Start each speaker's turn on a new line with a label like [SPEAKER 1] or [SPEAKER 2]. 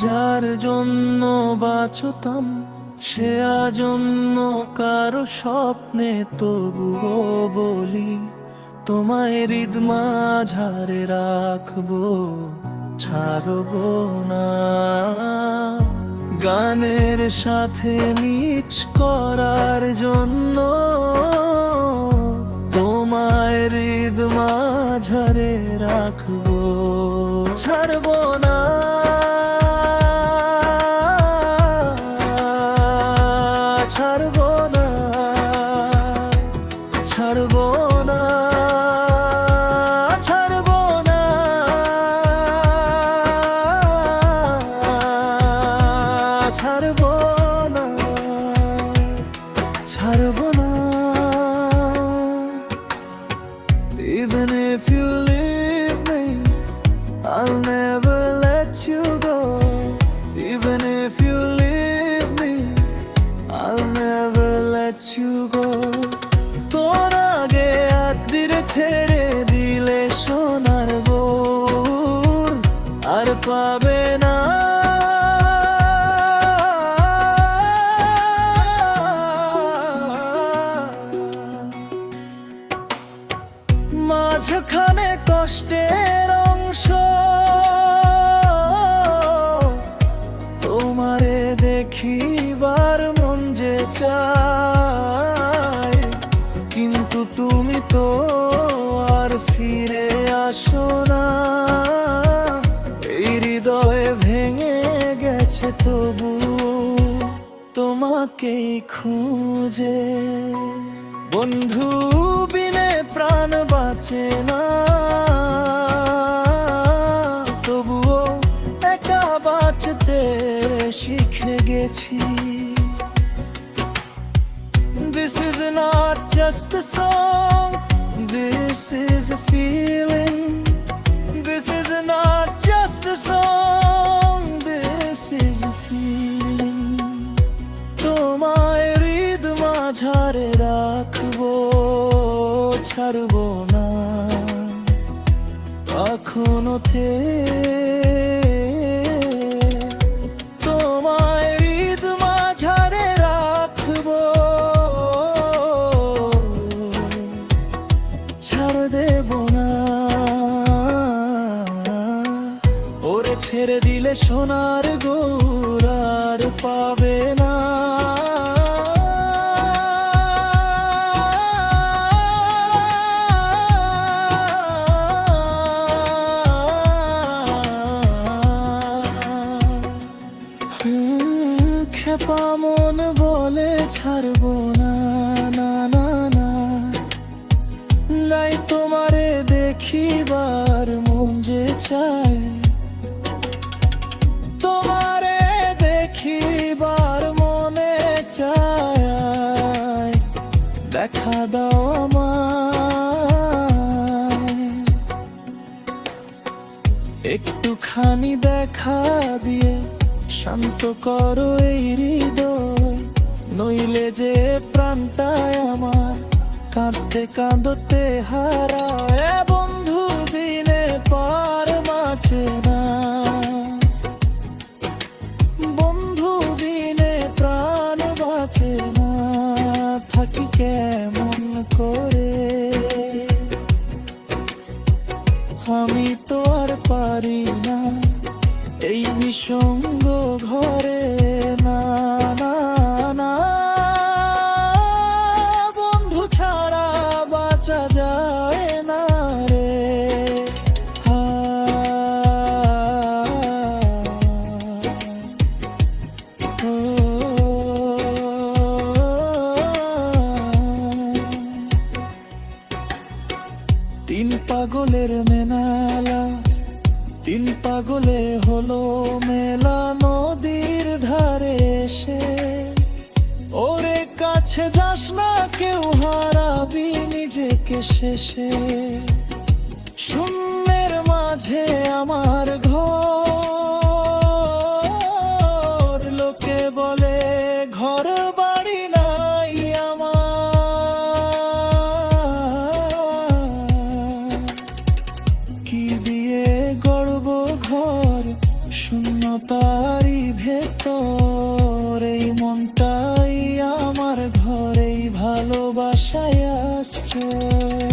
[SPEAKER 1] যার জন্য বাঁচতাম সে আজন্য কারো স্বপ্নে, তবুও বলি তোমায় হৃদ মাঝারে রাখবো, ছাড়বো না। গানের সাথে মিক্স করার জন্য তোমায় হৃদ মাঝারে রাখবো, ছাড়বো না। ছাড়বো না, ছাড়বো না, ছাড়বো না, ছাড়বো না, ছাড়বো না। Even if you leave me, I'll never let you go. Even if you leave me, I'll never let you go. তোর আগে আদির ছেড়ে দিলে সোনার বোর আর পাবে না। মাঝখানে কষ্টের অংশ তোমারে দেখিবার মন যে চায়, কিন্তু তুমি তো আর ফিরে আসো না। এই হৃদয় ভেঙে গেছে তবু তোমাকেই খুঁজে। বন্ধু বিনে প্রাণ বাঁচে না, তবুও একা বাঁচতে শিখে গেছি। This is not just a song, this is a feeling. This is not just a song, this is a feeling. তোমায় হৃদ মাঝারে রাখবো, ছাড়বো না কখনো তোমায় হৃদ মাঝারে রাখবো, ছাড় দেব না। ওরে ছেড়ে দিলে সোনার গৌর আর পাবে না। খেপা মন বলে ছাড়বো না, না না না। লাই তোমারে দেখিবার মন যে চায়, তোমারে দেখিবার মনে চায়। দেখা দাও আমায়, একটুখানি দেখা দিয়ে শান্ত করো এই হৃদয়, নইলে যে প্রাণটায় আমার কাঁদতে কাঁদতে হারায়। বন্ধু বিনে পার বাঁচে না, বন্ধু বিনে প্রাণ বাঁচে না। থাকি কেমন করে, আমি তো আর পারি না এই নিঃসঙ্গ ঘরে, না না না। বন্ধু ছাড়া বাঁচা যায় না রে। তিন পাগলের মেলা, তিন পাগলে হলো মেলা নদীর ধারে এসে। ওরে কাছে যাস না, কেউ হারাবি নিজেকে শেষে। শূন্যের মাঝে আমার ঘর, লোকে বলে ঘর বাড়ি নাই আমার। কি দিয়ে গড়ব ঘর শূন্যতারই ভেতর এই মনটাই আমার ঘরেই ভালোবাসায় আশ্রয়।